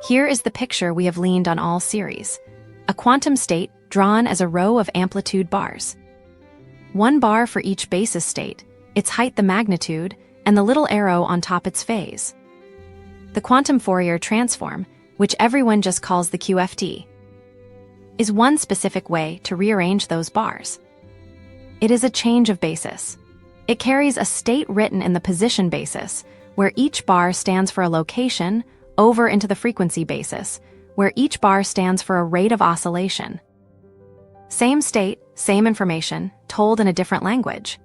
Here is the picture we have leaned on all series. A quantum state drawn as a row of amplitude bars. One bar for each basis state, its height the magnitude, and the little arrow on top its phase. The quantum Fourier transform, which everyone just calls the QFT, is one specific way to rearrange those bars. It is a change of basis. It carries a state written in the position basis, where each bar stands for a location, over into the frequency basis, where each bar stands for a rate of oscillation. Same state, same information, told in a different language.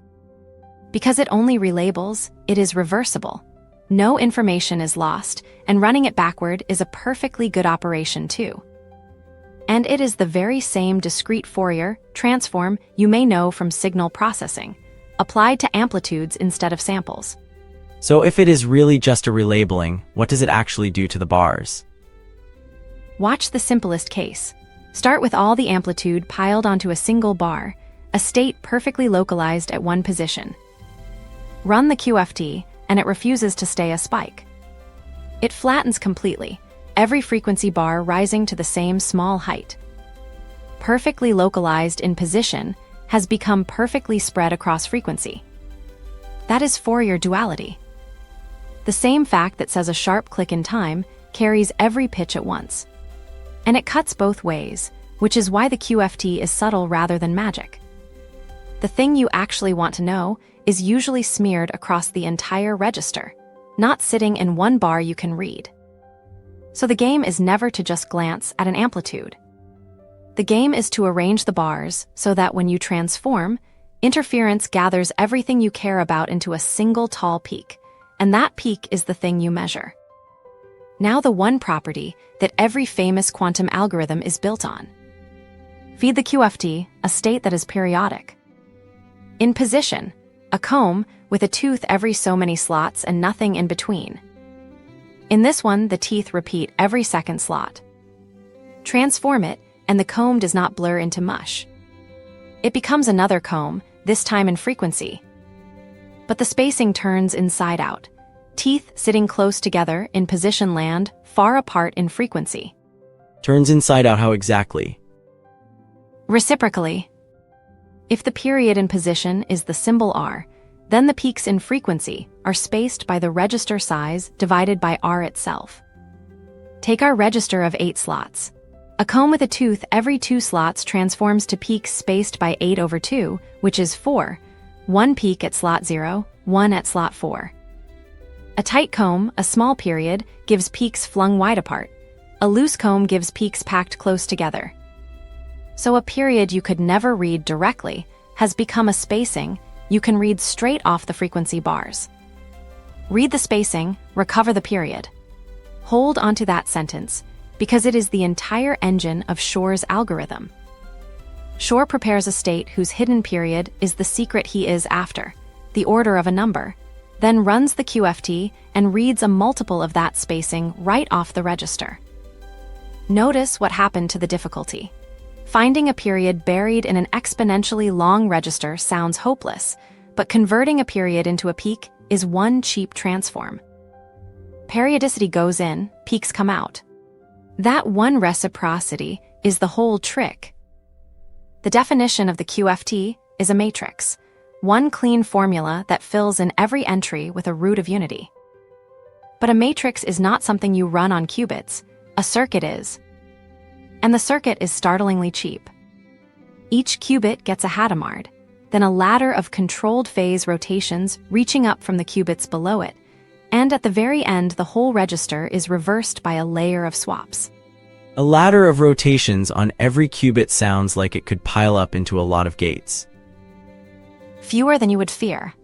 Because it only relabels, it is reversible. No information is lost, and running it backward is a perfectly good operation too. And it is the very same discrete Fourier transform you may know from signal processing, applied to amplitudes instead of samples. So if it is really just a relabeling, what does it actually do to the bars? Watch the simplest case. Start with all the amplitude piled onto a single bar, a state perfectly localized at one position. Run the QFT, and it refuses to stay a spike. It flattens completely, every frequency bar rising to the same small height. Perfectly localized in position has become perfectly spread across frequency. That is Fourier duality. The same fact that says a sharp click in time carries every pitch at once. And it cuts both ways, which is why the QFT is subtle rather than magic. The thing you actually want to know is usually smeared across the entire register, not sitting in one bar you can read. So the game is never to just glance at an amplitude. The game is to arrange the bars so that when you transform, interference gathers everything you care about into a single tall peak, and that peak is the thing you measure. Now the one property that every famous quantum algorithm is built on. Feed the QFT, a state that is periodic. In position, a comb with a tooth every so many slots and nothing in between. In this one, the teeth repeat every second slot. Transform it, and the comb does not blur into mush. It becomes another comb, this time in frequency. But the spacing turns inside out. Teeth sitting close together in position land far apart in frequency. Turns inside out how exactly? Reciprocally. If the period in position is the symbol R, then the peaks in frequency are spaced by the register size divided by R itself. Take our register of 8 slots. A comb with a tooth every 2 slots transforms to peaks spaced by 8/2, which is 4, 1 peak at slot 0, 1 at slot 4. A tight comb, a small period, gives peaks flung wide apart. A loose comb gives peaks packed close together. So a period you could never read directly has become a spacing you can read straight off the frequency bars. Read the spacing, recover the period. Hold onto that sentence, because it is the entire engine of Shor's algorithm. Shor prepares a state whose hidden period is the secret he is after, the order of a number, then runs the QFT and reads a multiple of that spacing right off the register. Notice what happened to the difficulty. Finding a period buried in an exponentially long register sounds hopeless, but converting a period into a peak is one cheap transform. Periodicity goes in, peaks come out. That one reciprocity is the whole trick. The definition of the QFT is a matrix, one clean formula that fills in every entry with a root of unity. But a matrix is not something you run on qubits, a circuit is. And the circuit is startlingly cheap. Each qubit gets a Hadamard, then a ladder of controlled phase rotations reaching up from the qubits below it, and at the very end the whole register is reversed by a layer of swaps. A ladder of rotations on every qubit sounds like it could pile up into a lot of gates. Fewer than you would fear.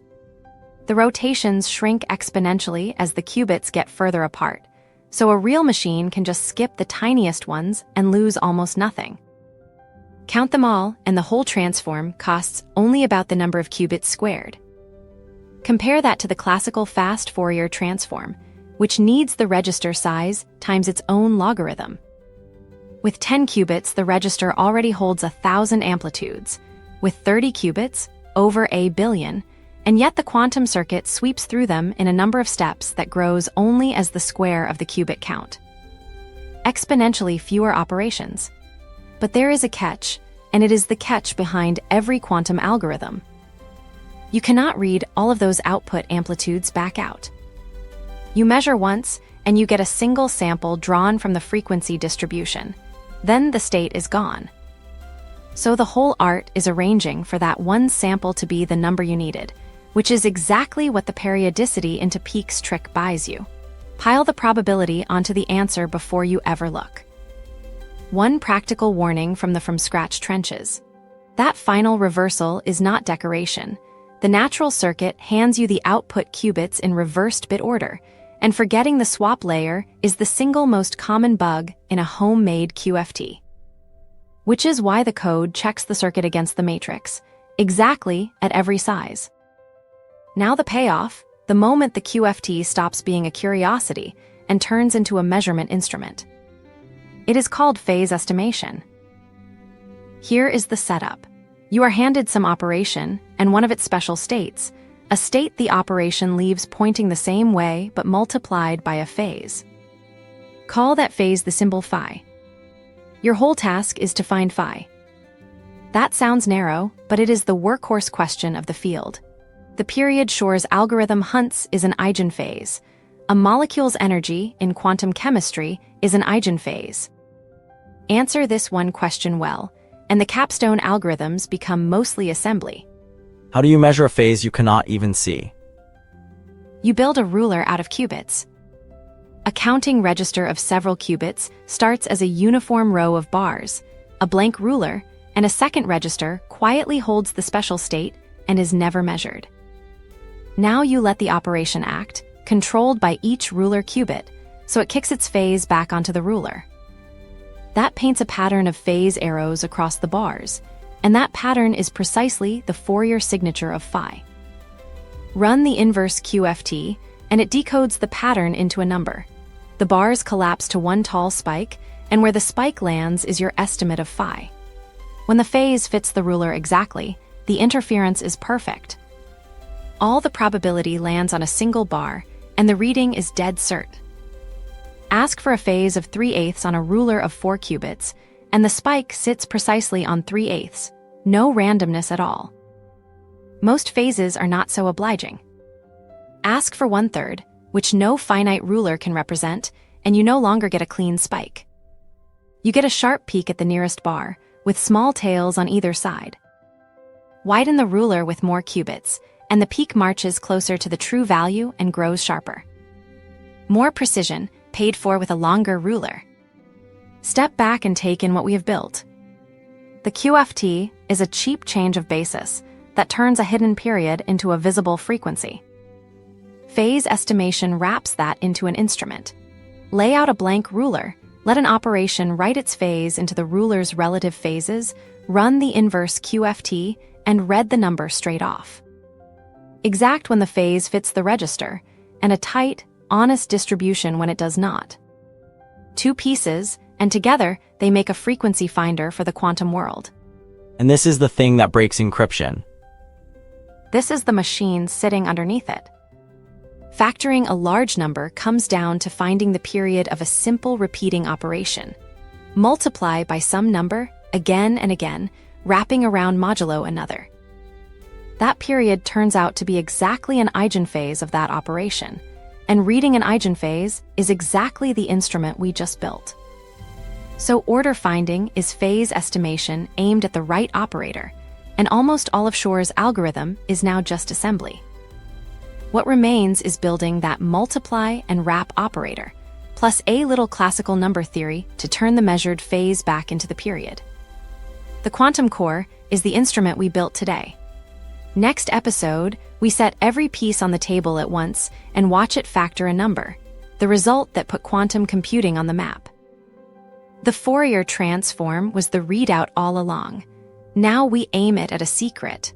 The rotations shrink exponentially as the qubits get further apart, so a real machine can just skip the tiniest ones and lose almost nothing. Count them all, and the whole transform costs only about the number of qubits squared. Compare that to the classical fast Fourier transform, which needs the register size times its own logarithm. With 10 qubits, the register already holds 1,000 amplitudes. With 30 qubits, over a billion, and yet the quantum circuit sweeps through them in a number of steps that grows only as the square of the qubit count. exponentially fewer operations. But there is a catch, and it is the catch behind every quantum algorithm. You cannot read all of those output amplitudes back out. You measure once, and you get a single sample drawn from the frequency distribution. Then the state is gone. So the whole art is arranging for that one sample to be the number you needed, which is exactly what the periodicity into peaks trick buys you. Pile the probability onto the answer before you ever look. One practical warning from the from scratch trenches. That final reversal is not decoration. The natural circuit hands you the output qubits in reversed bit order, and forgetting the swap layer is the single most common bug in a homemade QFT. Which is why the code checks the circuit against the matrix, exactly at every size. Now the payoff, the moment the QFT stops being a curiosity and turns into a measurement instrument. It is called phase estimation. Here is the setup. You are handed some operation and one of its special states, a state the operation leaves pointing the same way but multiplied by a phase. Call that phase the symbol phi. Your whole task is to find phi. That sounds narrow, but it is the workhorse question of the field. The period Shor's algorithm hunts is an eigenphase. A molecule's energy in quantum chemistry is an eigenphase. Answer this one question well, and the capstone algorithms become mostly assembly. How do you measure a phase you cannot even see? You build a ruler out of qubits. A counting register of several qubits starts as a uniform row of bars. A blank ruler and a second register quietly holds the special state and is never measured. Now you let the operation act, controlled by each ruler qubit, so it kicks its phase back onto the ruler. That paints a pattern of phase arrows across the bars, and that pattern is precisely the Fourier signature of phi. Run the inverse QFT, and it decodes the pattern into a number. The bars collapse to one tall spike, and where the spike lands is your estimate of phi. When the phase fits the ruler exactly, the interference is perfect. All the probability lands on a single bar, and the reading is dead cert. Ask for a phase of 3/8 on a ruler of 4 qubits, and the spike sits precisely on 3/8, no randomness at all. Most phases are not so obliging. Ask for 1/3, which no finite ruler can represent, and you no longer get a clean spike. You get a sharp peak at the nearest bar, with small tails on either side. Widen the ruler with more qubits, and the peak marches closer to the true value and grows sharper. More precision, paid for with a longer ruler. Step back and take in what we have built. The QFT is a cheap change of basis that turns a hidden period into a visible frequency. Phase estimation wraps that into an instrument. Lay out a blank ruler, let an operation write its phase into the ruler's relative phases, run the inverse QFT, and read the number straight off. Exact when the phase fits the register, and a tight, honest distribution when it does not. Two pieces, and together they make a frequency finder for the quantum world. And this is the thing that breaks encryption. This is the machine sitting underneath it. Factoring a large number comes down to finding the period of a simple repeating operation. Multiply by some number, again and again, wrapping around modulo another. That period turns out to be exactly an eigenphase of that operation, and reading an eigenphase is exactly the instrument we just built. So order finding is phase estimation aimed at the right operator, and almost all of Shor's algorithm is now just assembly. What remains is building that multiply and wrap operator, plus a little classical number theory to turn the measured phase back into the period. The quantum core is the instrument we built today. Next episode, we set every piece on the table at once and watch it factor a number, the result that put quantum computing on the map. The Fourier transform was the readout all along. Now we aim it at a secret,